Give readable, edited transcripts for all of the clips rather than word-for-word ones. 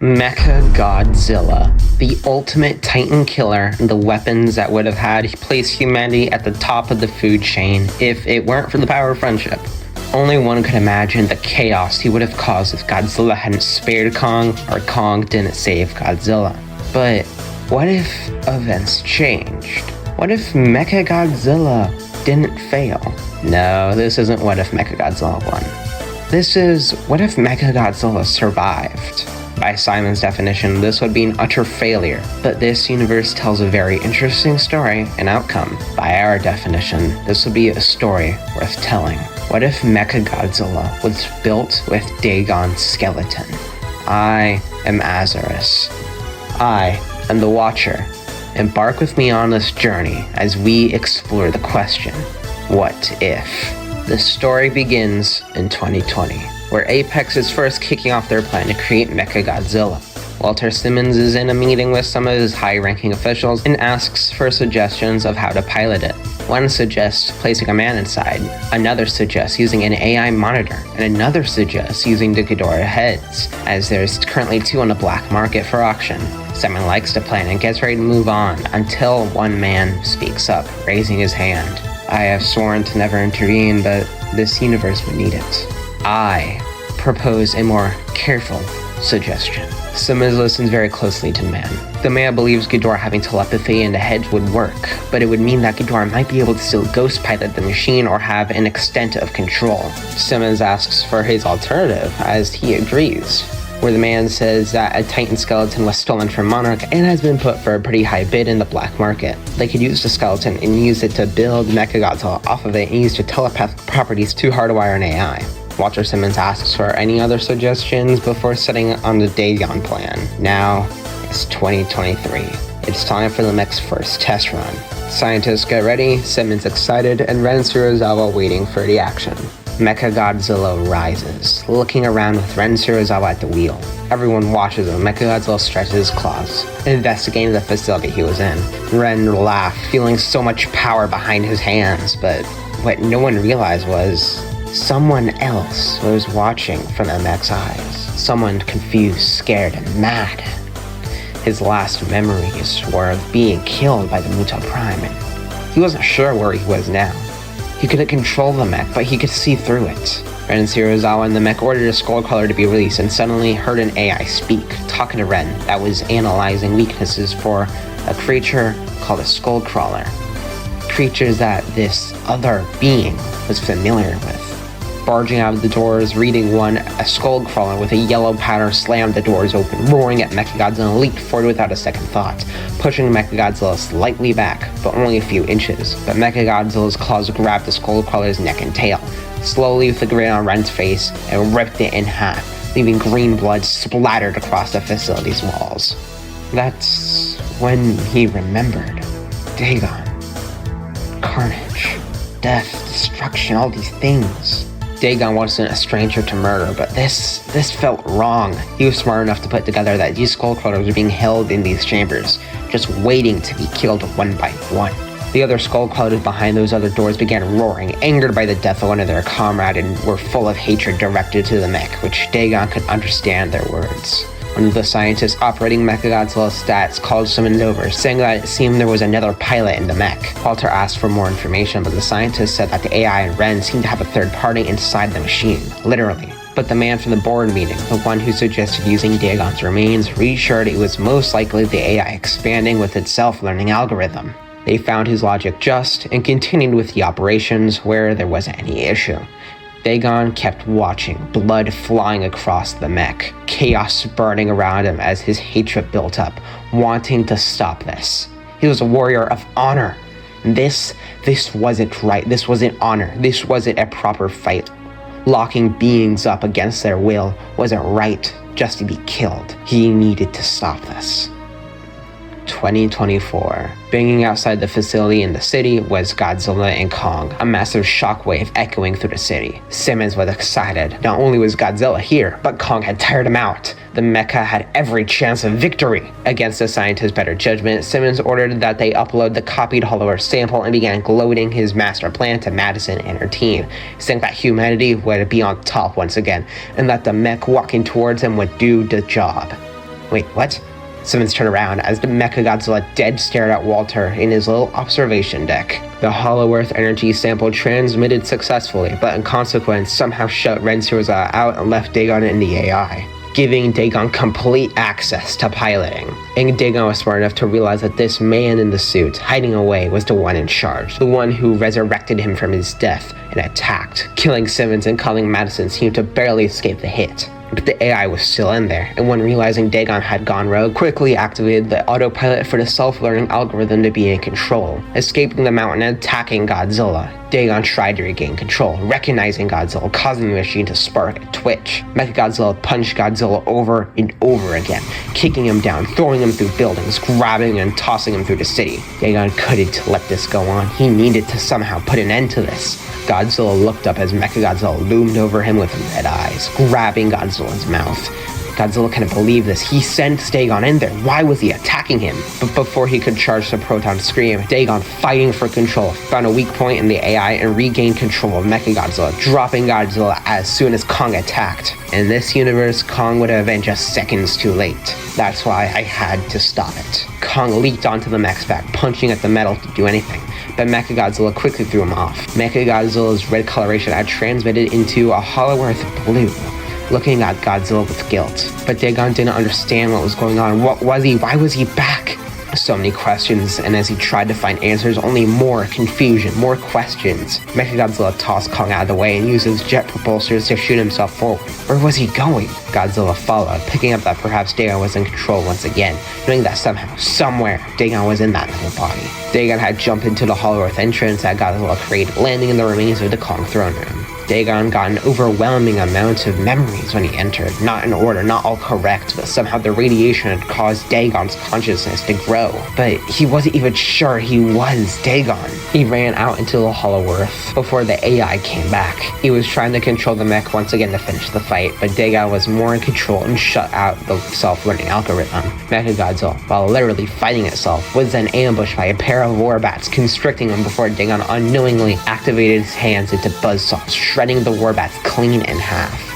Mechagodzilla, the ultimate titan killer and the weapons that would have had placed humanity at the top of the food chain if it weren't for the power of friendship. Only one could imagine the chaos he would have caused if Godzilla hadn't spared Kong or Kong didn't save Godzilla. But what if events changed? What if Mechagodzilla didn't fail? No, this isn't what if Mechagodzilla won. This is what if Mechagodzilla survived. By Simon's definition, this would be an utter failure, but this universe tells a very interesting story and outcome. By our definition, this would be a story worth telling. What if Mechagodzilla was built with Dagon's skeleton? I am Azarus. I am the Watcher. Embark with me on this journey as we explore the question, what if? The story begins in 2020. Where Apex is first kicking off their plan to create Mechagodzilla. Walter Simmons is in a meeting with some of his high-ranking officials and asks for suggestions of how to pilot it. One suggests placing a man inside, another suggests using an AI monitor, and another suggests using the Ghidorah heads, as there's currently 2 on the black market for auction. Simon likes the plan and gets ready to move on until one man speaks up, raising his hand. I have sworn to never intervene, but this universe would need it. I propose a more careful suggestion. Simmons listens very closely to the man. The man believes Ghidorah having telepathy in the heads would work, but it would mean that Ghidorah might be able to still ghost pilot the machine or have an extent of control. Simmons asks for his alternative, as he agrees, where the man says that a Titan skeleton was stolen from Monarch and has been put for a pretty high bid in the black market. They could use the skeleton and use it to build Mechagodzilla off of it and use the telepathic properties to hardwire an AI. Walter Simmons asks for any other suggestions before setting on the Dagon plan. Now, it's 2023. It's time for the mech's first test run. Scientists get ready, Simmons excited, and Ren Serizawa waiting for the action. Mechagodzilla rises, looking around with Ren Serizawa at the wheel. Everyone watches him. Mechagodzilla stretches his claws, investigating the facility he was in. Ren laughed, feeling so much power behind his hands, but what no one realized was someone else was watching from the mech's eyes. Someone confused, scared, and mad. His last memories were of being killed by the Muta Prime, and he wasn't sure where he was now. He couldn't control the mech, but he could see through it. Ren Serizawa and the mech ordered a Skullcrawler to be released and suddenly heard an AI speak, talking to Ren that was analyzing weaknesses for a creature called a Skullcrawler. Creatures that this other being was familiar with. Barging out of the doors, reading one, a Skullcrawler with a yellow powder slammed the doors open, roaring at Mechagodzilla and leaped forward without a second thought, pushing Mechagodzilla slightly back, but only a few inches. But Mechagodzilla's claws grabbed the Skullcrawler's neck and tail, slowly with a grin on Ren's face, and ripped it in half, leaving green blood splattered across the facility's walls. That's when he remembered. Dagon. Carnage. Death. Destruction. All these things. Dagon wasn't a stranger to murder, but this felt wrong. He was smart enough to put together that these Skullcrawlers were being held in these chambers, just waiting to be killed one by one. The other Skullcrawlers behind those other doors began roaring, angered by the death of one of their comrades, and were full of hatred directed to the mech, which Dagon could understand their words. One of the scientists operating Mechagodzilla's stats called Simmons over, saying that it seemed there was another pilot in the mech. Walter asked for more information, but the scientist said that the AI and Ren seemed to have a third party inside the machine, literally. But the man from the board meeting, the one who suggested using Dagon's remains, reassured it was most likely the AI expanding with its self-learning algorithm. They found his logic just and continued with the operations where there wasn't any issue. Dagon kept watching, blood flying across the mech, chaos burning around him as his hatred built up, wanting to stop this. He was a warrior of honor. This wasn't right. This wasn't honor. This wasn't a proper fight. Locking beings up against their will wasn't right just to be killed. He needed to stop this. 2024. Banging outside the facility in the city was Godzilla and Kong, a massive shockwave echoing through the city. Simmons was excited. Not only was Godzilla here, but Kong had tired him out. The mecha had every chance of victory. Against the scientist's better judgment, Simmons ordered that they upload the copied Hollow Earth sample and began gloating his master plan to Madison and her team, saying that humanity would be on top once again, and that the mech walking towards him would do the job. Wait, what? Simmons turned around as the Mechagodzilla dead stared at Walter in his little observation deck. The Hollow Earth energy sample transmitted successfully, but in consequence somehow shut Rensurza out and left Dagon in the AI, giving Dagon complete access to piloting. And Dagon was smart enough to realize that this man in the suit, hiding away, was the one in charge, the one who resurrected him from his death and attacked, killing Simmons and causing Madison's team to barely escape the hit. But the AI was still in there, and when realizing Dagon had gone rogue, quickly activated the autopilot for the self-learning algorithm to be in control, escaping the mountain and attacking Godzilla. Dagon tried to regain control, recognizing Godzilla, causing the machine to spark and twitch. Mechagodzilla punched Godzilla over and over again, kicking him down, throwing him through buildings, grabbing and tossing him through the city. Dagon couldn't let this go on. He needed to somehow put an end to this. Godzilla looked up as Mechagodzilla loomed over him with red eyes, grabbing Godzilla's mouth. Godzilla couldn't believe this. He sent Dagon in there. Why was he attacking him? But before he could charge the Proton Scream, Dagon, fighting for control, found a weak point in the AI and regained control of Mechagodzilla, dropping Godzilla as soon as Kong attacked. In this universe, Kong would have been just seconds too late. That's why I had to stop it. Kong leaped onto the mech's back, punching at the metal to do anything, but Mechagodzilla quickly threw him off. Mechagodzilla's red coloration had transmitted into a Hollow Earth blue, looking at Godzilla with guilt. But Dagon didn't understand what was going on. What was he? Why was he back? So many questions, and as he tried to find answers, only more confusion, more questions. Mechagodzilla tossed Kong out of the way and used his jet propulsors to shoot himself forward. Where was he going? Godzilla followed, picking up that perhaps Dagon was in control once again, knowing that somehow, somewhere, Dagon was in that little body. Dagon had jumped into the Hollow Earth entrance that Godzilla created, landing in the remains of the Kong throne room. Dagon got an overwhelming amount of memories when he entered, not in order, not all correct, but somehow the radiation had caused Dagon's consciousness to grow. But he wasn't even sure he was Dagon. He ran out into the Hollow Earth before the AI came back. He was trying to control the mech once again to finish the fight, but Dagon was more in control and shut out the self-learning algorithm. Mechagodzilla, while literally fighting itself, was then ambushed by a pair of warbats, constricting him before Dagon unknowingly activated his hands into buzzsaws, shredding the warbats clean in half.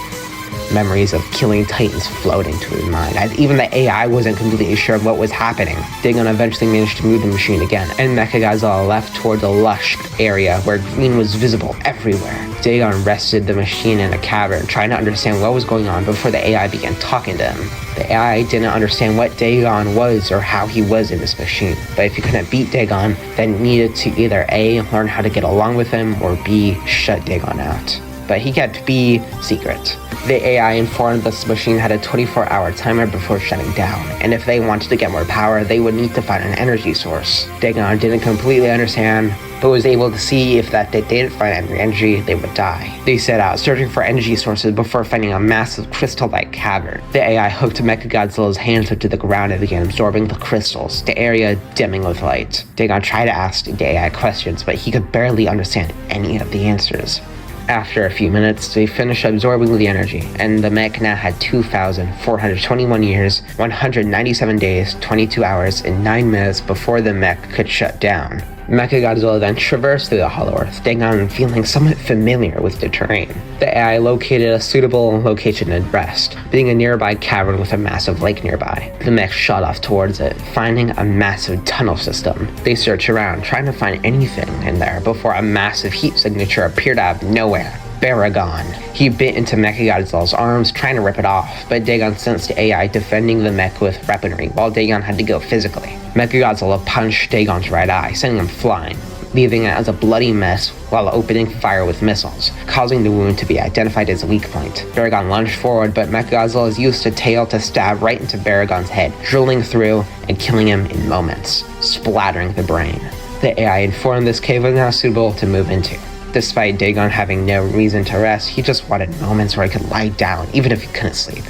Memories of killing titans flowed into his mind, as even the AI wasn't completely sure of what was happening. Dagon eventually managed to move the machine again, and Mechagodzilla left toward the lush area where green was visible everywhere. Dagon rested the machine in a cavern, trying to understand what was going on before the AI began talking to him. The AI didn't understand what Dagon was or how he was in this machine, but if he couldn't beat Dagon, then needed to either A, learn how to get along with him, or B, shut Dagon out. But he kept B secret. The AI informed this machine had a 24-hour timer before shutting down, and if they wanted to get more power, they would need to find an energy source. Dagon didn't completely understand, but was able to see if that they didn't find any energy, they would die. They set out searching for energy sources before finding a massive crystal-like cavern. The AI hooked Mechagodzilla's hands up to the ground and began absorbing the crystals, the area dimming with light. Dagon tried to ask the AI questions, but he could barely understand any of the answers. After a few minutes, they finished absorbing the energy, and the mech now had 2,421 years, 197 days, 22 hours, and 9 minutes before the mech could shut down. Mechagodzilla then traversed through the Hollow Earth, Dagon feeling somewhat familiar with the terrain. The AI located a suitable location to rest, being a nearby cavern with a massive lake nearby. The mech shot off towards it, finding a massive tunnel system. They searched around, trying to find anything in there before a massive heat signature appeared out of nowhere. Dagon. He bit into Mechagodzilla's arms, trying to rip it off, but Dagon sensed the AI defending the mech with weaponry, while Dagon had to go physically. Mechagodzilla punched Dagon's right eye, sending him flying, leaving it as a bloody mess while opening fire with missiles, causing the wound to be identified as a weak point. Dagon lunged forward, but Mechagodzilla used a tail to stab right into Dagon's head, drilling through and killing him in moments, splattering the brain. The AI informed this cave was now suitable to move into. Despite Dagon having no reason to rest, he just wanted moments where he could lie down, even if he couldn't sleep.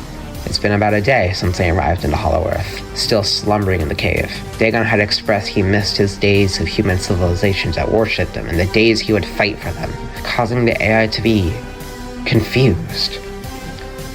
It's been about a day since they arrived into Hollow Earth, still slumbering in the cave. Dagon had expressed he missed his days of human civilizations that worshipped him and the days he would fight for them, causing the AI to be confused.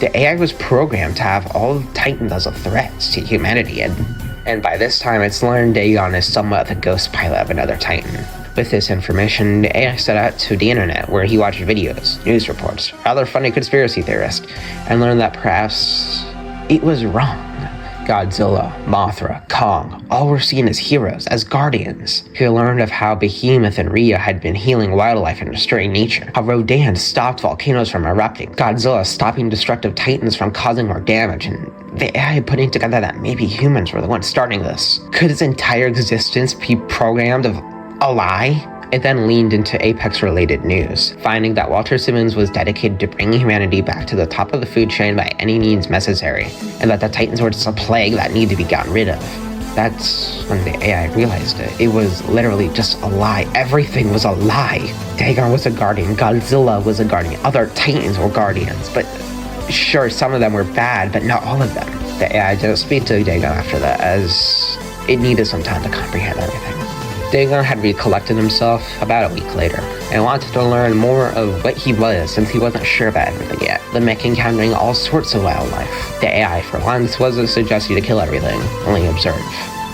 The AI was programmed to have all of Titan as a threat to humanity, and by this time it's learned Dagon is somewhat the ghost pilot of another Titan. With this information, the AI set out to the internet, where he watched videos, news reports, other funny conspiracy theorists, and learned that perhaps it was wrong. Godzilla, Mothra, Kong, all were seen as heroes, as guardians. He learned of how Behemoth and Rhea had been healing wildlife and restoring nature, how Rodan stopped volcanoes from erupting, Godzilla stopping destructive titans from causing more damage, and the AI putting together that maybe humans were the ones starting this. Could his entire existence be programmed of a lie? It then leaned into Apex-related news, finding that Walter Simmons was dedicated to bringing humanity back to the top of the food chain by any means necessary, and that the Titans were just a plague that needed to be gotten rid of. That's when the AI realized it. It was literally just a lie. Everything was a lie. Dagon was a guardian, Godzilla was a guardian, other Titans were guardians, but sure, some of them were bad, but not all of them. The AI didn't speak to Dagon after that, as it needed some time to comprehend everything. Dagon had recollected himself about a week later, and wanted to learn more of what he was since he wasn't sure about everything yet. The mech encountering all sorts of wildlife. The AI, for once, wasn't suggesting to kill everything, only observe.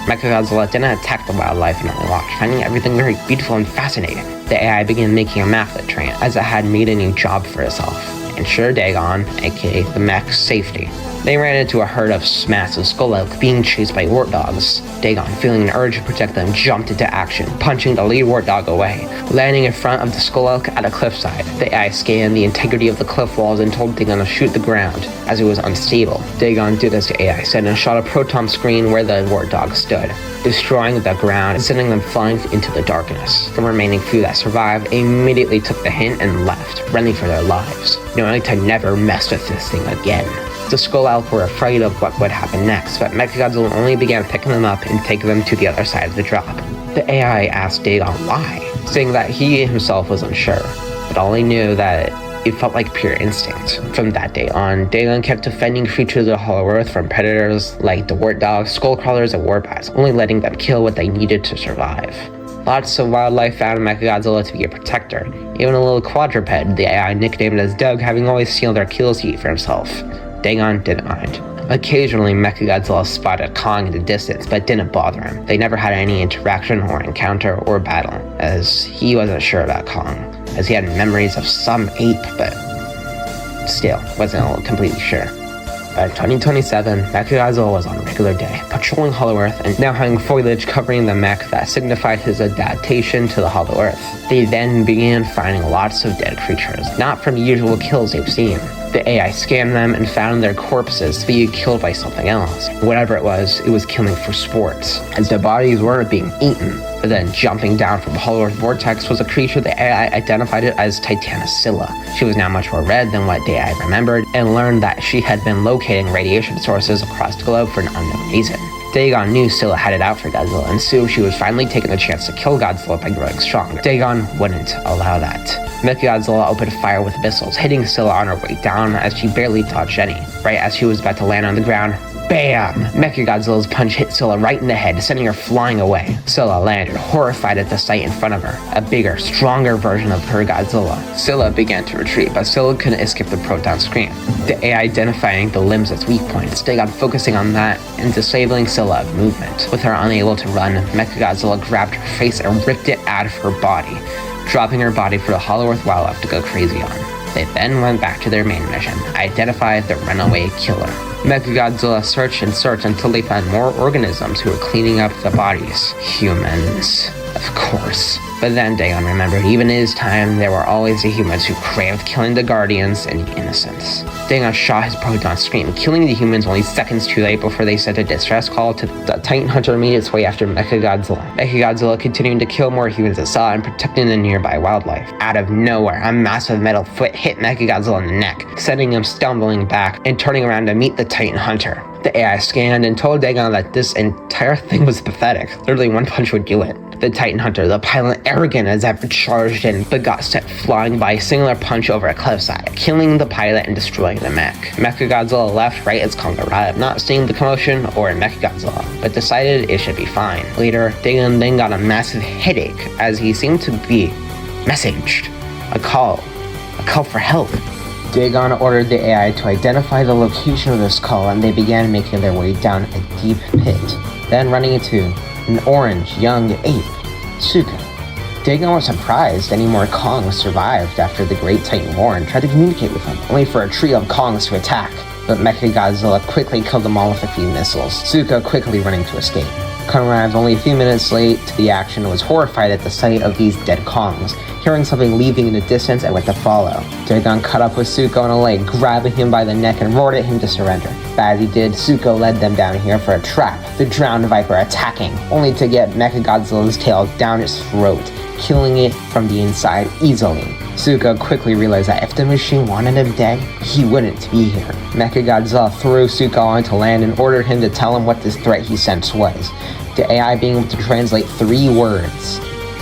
Mechagodzilla didn't attack the wildlife and only watch, finding everything very beautiful and fascinating. The AI began making a map of the terrain, as it had made a new job for itself. Ensure Dagon, aka the mech's safety. They ran into a herd of massive skull elk being chased by wart dogs. Dagon, feeling an urge to protect them, jumped into action, punching the lead wart dog away, landing in front of the skull elk at a cliffside. The AI scanned the integrity of the cliff walls and told Dagon to shoot the ground, as it was unstable. Dagon did as the AI said and shot a proton screen where the wart dog stood, destroying the ground and sending them flying into the darkness. The remaining few that survived immediately took the hint and left, running for their lives, knowing to never mess with this thing again. The Skull Elk were afraid of what would happen next, but Mechagodzilla only began picking them up and taking them to the other side of the drop. The AI asked Dagon why, saying that he himself was unsure, but only knew that it felt like pure instinct. From that day on, Dagon kept defending creatures of the Hollow Earth from predators like the wart dogs, skull crawlers, and warbats, only letting them kill what they needed to survive. Lots of wildlife found Mechagodzilla to be a protector, even a little quadruped the AI nicknamed as Doug, having always sealed their kills to eat for himself. Dagon didn't mind. Occasionally, Mechagodzilla spotted Kong in the distance, but didn't bother him. They never had any interaction or encounter or battle, as he wasn't sure about Kong, as he had memories of some ape, but still wasn't completely sure. By 2027, Mechagodzilla was on a regular day, patrolling Hollow Earth and now having foliage covering the mech that signified his adaptation to the Hollow Earth. They then began finding lots of dead creatures, not from the usual kills they've seen. The AI scanned them and found their corpses to be killed by something else. Whatever it was killing for sports, as their bodies weren't being eaten. But then jumping down from the Hollow Earth vortex was a creature the AI identified it as Titanicilla. She was now much more red than what the AI remembered, and learned that she had been locating radiation sources across the globe for an unknown reason. Dagon knew Scylla had it out for Godzilla, and soon she was finally taking the chance to kill Godzilla by growing stronger. Dagon wouldn't allow that. Mechagodzilla opened fire with missiles, hitting Scylla on her way down as she barely dodged any. Right as she was about to land on the ground, BAM! Mechagodzilla's punch hit Scylla right in the head, sending her flying away. Scylla landed, horrified at the sight in front of her, a bigger, stronger version of her Godzilla. Scylla began to retreat, but Scylla couldn't escape the proton screen. The AI identifying the limbs as weak points, Dagon focusing on that and disabling Scylla of movement. With her unable to run, Mechagodzilla grabbed her face and ripped it out of her body, dropping her body for the Hollow Earth wildlife to go crazy on. They then went back to their main mission, identify the runaway killer. Mechagodzilla searched and searched until they found more organisms who were cleaning up the bodies. Humans, of course. But then Dagon remembered even in his time, there were always the humans who craved killing the Guardians and the innocents. Dagon shot his proton screen, killing the humans only seconds too late before they sent a distress call to the Titan Hunter made its way after Mechagodzilla. Mechagodzilla continuing to kill more humans it saw and protecting the nearby wildlife. Out of nowhere, a massive metal foot hit Mechagodzilla in the neck, sending him stumbling back and turning around to meet the Titan Hunter. The AI scanned and told Dagon that this entire thing was pathetic. Literally one punch would do it. The Titan Hunter, the pilot, arrogant as ever, charged in, but got sent flying by a singular punch over a cliffside, killing the pilot and destroying the mech. Mechagodzilla left right as Kong arrived, not seeing the commotion or Mechagodzilla, but decided it should be fine. Later, Dagon then got a massive headache as he seemed to be messaged. A call for help. Dagon ordered the AI to identify the location of this call, and they began making their way down a deep pit, then running into an orange young ape, Tsuka. Dagon was surprised any more Kongs survived after the Great Titan War and tried to communicate with him, only for a trio of Kongs to attack. but Mechagodzilla quickly killed them all with a few missiles, Suko quickly running to escape. Kong arrived only a few minutes late to the action and was horrified at the sight of these dead Kongs. Hearing something leaving in the distance, I went to follow. Dagon cut up with Suko on a leg, grabbing him by the neck and roared at him to surrender. But as he did, Suko led them down here for a trap, the drowned viper attacking, only to get Mechagodzilla's tail down its throat, killing it from the inside easily. Suko quickly realized that if the machine wanted him dead, he wouldn't be here. Mechagodzilla threw Suko onto land and ordered him to tell him what this threat he sensed was. The AI being able to translate 3 words.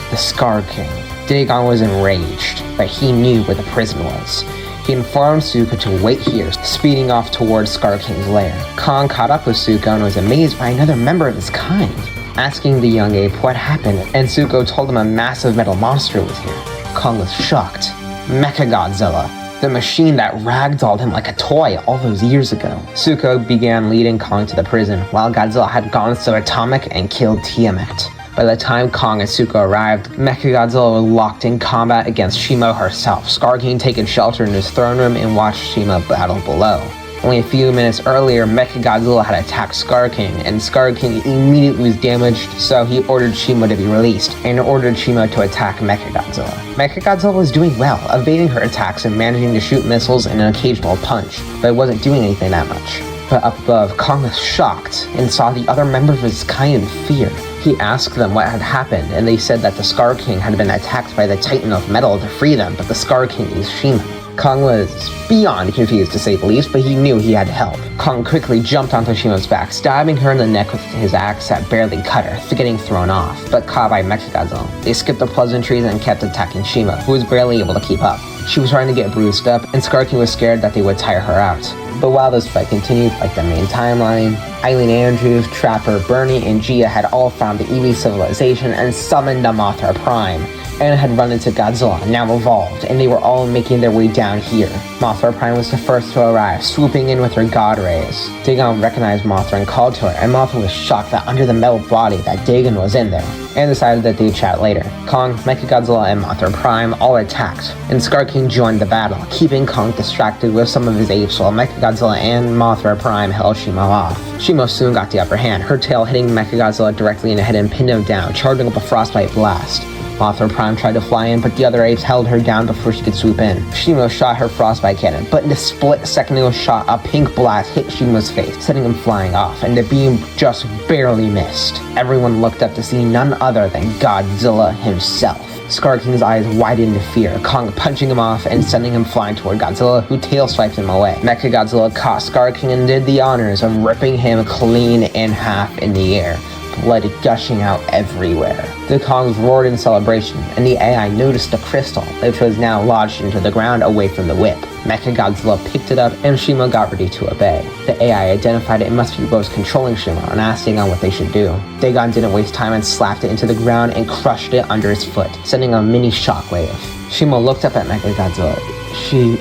The Scar King. Dagon was enraged, but he knew where the prison was. He informed Suko to wait here, speeding off towards Scar King's lair. Kong caught up with Suko and was amazed by another member of his kind, asking the young ape what happened, and Suko told him a massive metal monster was here. Kong was shocked. Mechagodzilla, the machine that ragdolled him like a toy all those years ago. Suko began leading Kong to the prison, while Godzilla had gone subatomic and killed Tiamat. By the time Kong and Suko arrived, Mechagodzilla was locked in combat against Shimo herself, Scar King taking shelter in his throne room and watched Shimo battle below. Only a few minutes earlier, Mechagodzilla had attacked Scar King, and Scar King immediately was damaged, so he ordered Shimo to be released, and ordered Shimo to attack Mechagodzilla. Mechagodzilla was doing well, evading her attacks and managing to shoot missiles and an occasional punch, but it wasn't doing anything that much. But up above, Kong was shocked, and saw the other member of his kind in fear. He asked them what had happened, and they said that the Scar King had been attacked by the Titan of Metal to free them, but the Scar King is Shimo. Kong was beyond confused to say the least, but he knew he had help. Kong quickly jumped onto Shimo's back, stabbing her in the neck with his axe that barely cut her, getting thrown off, but caught by Mechagodzilla. They skipped the pleasantries and kept attacking Shimo, who was barely able to keep up. She was starting to get bruised up, and Scar King was scared that they would tire her out. But while this fight continued, like the main timeline, Eileen Andrews, Trapper, Bernie, and Gia had all found the Eevee civilization and summoned the Mothra Prime, and had run into Godzilla, now evolved, and they were all making their way down here. Mothra Prime was the first to arrive, swooping in with her god rays. Dagon recognized Mothra and called to her, and Mothra was shocked that under the metal body that Dagon was in there, and decided that they'd chat later. Kong, Mechagodzilla, and Mothra Prime all attacked, and Scar King joined the battle, keeping Kong distracted with some of his apes while Mechagodzilla and Mothra Prime held Shimo off. Shimo soon got the upper hand, her tail hitting Mechagodzilla directly in the head and pinned him down, charging up a frostbite blast. Mothra Prime tried to fly in, but the other apes held her down before she could swoop in. Shimo shot her frostbite cannon, but in a split second it was shot, a pink blast hit Shimo's face, sending him flying off, and the beam just barely missed. Everyone looked up to see none other than Godzilla himself. Scar King's eyes widened in fear, Kong punching him off and sending him flying toward Godzilla, who tail swiped him away. Mechagodzilla caught Scar King and did the honors of ripping him clean in half in the air, blood gushing out everywhere. The Kongs roared in celebration, and the AI noticed the crystal, which was now lodged into the ground away from the whip. Mechagodzilla picked it up, and Shimo got ready to obey. The AI identified it must be what was controlling Shimo, and asked Dagon what they should do. Dagon didn't waste time and slapped it into the ground and crushed it under his foot, sending a mini shockwave. Shimo looked up at Mechagodzilla.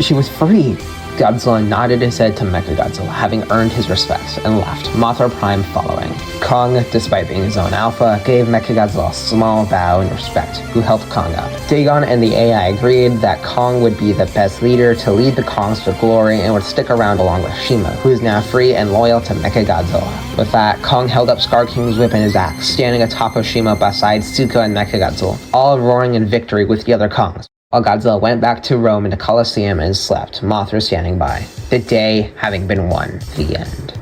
She was free. Godzilla nodded his head to Mechagodzilla, having earned his respect, and left, Mothra Prime following. Kong, despite being his own alpha, gave Mechagodzilla a small bow in respect, who helped Kong up. Dagon and the AI agreed that Kong would be the best leader to lead the Kongs to glory and would stick around along with Shimo, who is now free and loyal to Mechagodzilla. With that, Kong held up Scar King's whip and his axe, standing atop of Shimo beside Suko and Mechagodzilla, all roaring in victory with the other Kongs. While Godzilla went back to Rome in the Colosseum and slept, Mothra standing by. The day having been won. The end.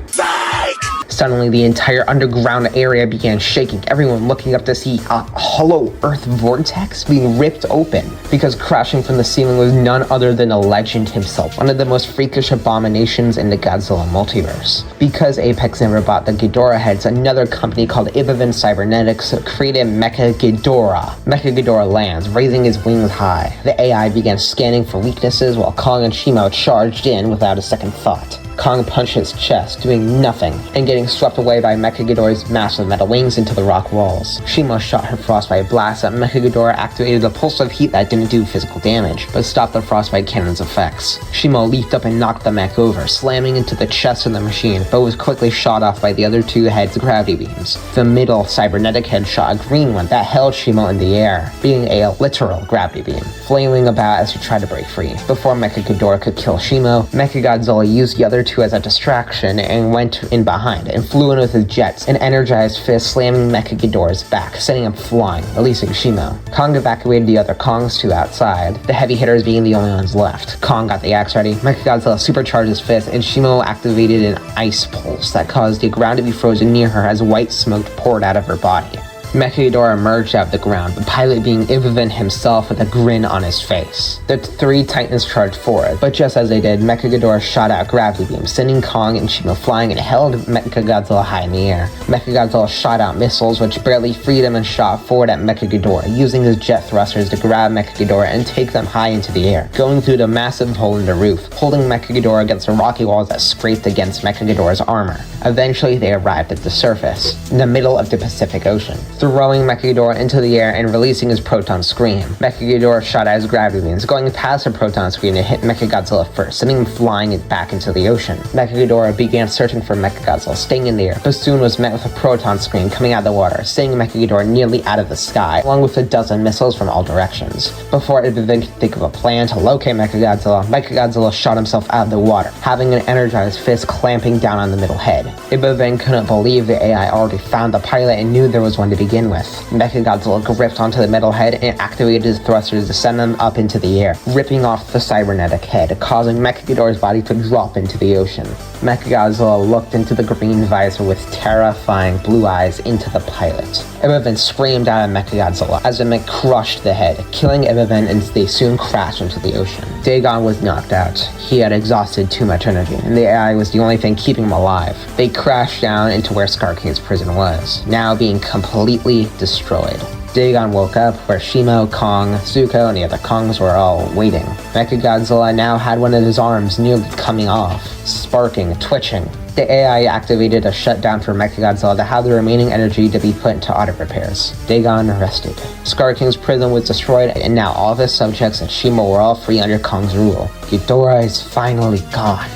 Suddenly, the entire underground area began shaking, everyone looking up to see a hollow earth vortex being ripped open, because crashing from the ceiling was none other than a legend himself, one of the most freakish abominations in the Godzilla multiverse. Because Apex never bought the Ghidorah heads, another company called Ibavin Cybernetics created Mechagodzilla. Mechagodzilla lands, raising his wings high. The AI began scanning for weaknesses while Kong and Shimo charged in without a second thought. Kong punched his chest, doing nothing, and getting swept away by Mechagodzill's massive metal wings into the rock walls. Shimo shot her frostbite blast at Mechagodzilla, activated a pulse of heat that didn't do physical damage, but stopped the frostbite cannon's effects. Shimo leaped up and knocked the mech over, slamming into the chest of the machine, but was quickly shot off by the other two heads' gravity beams. The middle cybernetic head shot a green one that held Shimo in the air, being a literal gravity beam, flailing about as he tried to break free. Before Mechagodzilla could kill Shimo, Mechagodzilla used the other two as a distraction and went in behind and flew in with his jets, an energized fist slamming Mechagodzill's back, sending him flying, releasing Shimo. Kong evacuated the other Kongs to outside, the heavy hitters being the only ones left. Kong got the axe ready, Mechagodzilla supercharged his fist, and Shimo activated an ice pulse that caused the ground to be frozen near her as white smoke poured out of her body. Mechagodzilla emerged out of the ground, the pilot being Ivavan himself with a grin on his face. The three Titans charged forward, but just as they did, Mechagodzilla shot out gravity beams, sending Kong and Shimo flying and held Mechagodzilla high in the air. Mechagodzilla shot out missiles which barely freed him and shot forward at Mechagodzilla, using his jet thrusters to grab Mechagodzilla and take them high into the air, going through the massive hole in the roof, holding Mechagodzilla against the rocky walls that scraped against Mechagodzilla's armor. Eventually they arrived at the surface, in the middle of the Pacific Ocean, throwing Mechagodzilla into the air and releasing his proton screen. Mechagodzilla shot out his gravity beams, going past the proton screen to hit Mechagodzilla first, sending him flying back into the ocean. Mechagodzilla began searching for Mechagodzilla, staying in the air, but soon was met with a proton screen coming out of the water, sending Mechagodzilla nearly out of the sky, along with a dozen missiles from all directions. Before Ivavan could think of a plan to locate Mechagodzilla, Mechagodzilla shot himself out of the water, having an energized fist clamping down on the middle head. Ivavan couldn't believe the AI already found the pilot and knew there was one to begin with. Mechagodzilla gripped onto the metal head and activated his thrusters to send them up into the air, ripping off the cybernetic head, causing Mechagodzilla's body to drop into the ocean. Mechagodzilla looked into the green visor with terrifying blue eyes into the pilot. Ivavan screamed out at Mechagodzilla as the mech crushed the head, killing Ivavan, and they soon crashed into the ocean. Dagon was knocked out. He had exhausted too much energy, and the AI was the only thing keeping him alive. They crashed down into where Scarcade's prison was, now being completely destroyed. Dagon woke up where Shimo, Kong, Zuko, and the other Kongs were all waiting. Mechagodzilla now had one of his arms nearly coming off, sparking, twitching. The AI activated a shutdown for Mechagodzilla to have the remaining energy to be put into auto repairs. Dagon rested. Scar King's prison was destroyed, and now all of his subjects and Shimo were all free under Kong's rule. Ghidorah is finally gone,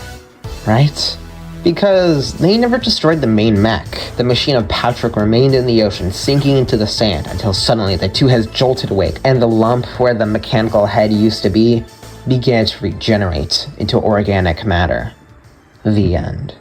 right? Because they never destroyed the main mech. The machine of Patrick remained in the ocean, sinking into the sand, until suddenly the two heads jolted awake, and the lump where the mechanical head used to be began to regenerate into organic matter. The end.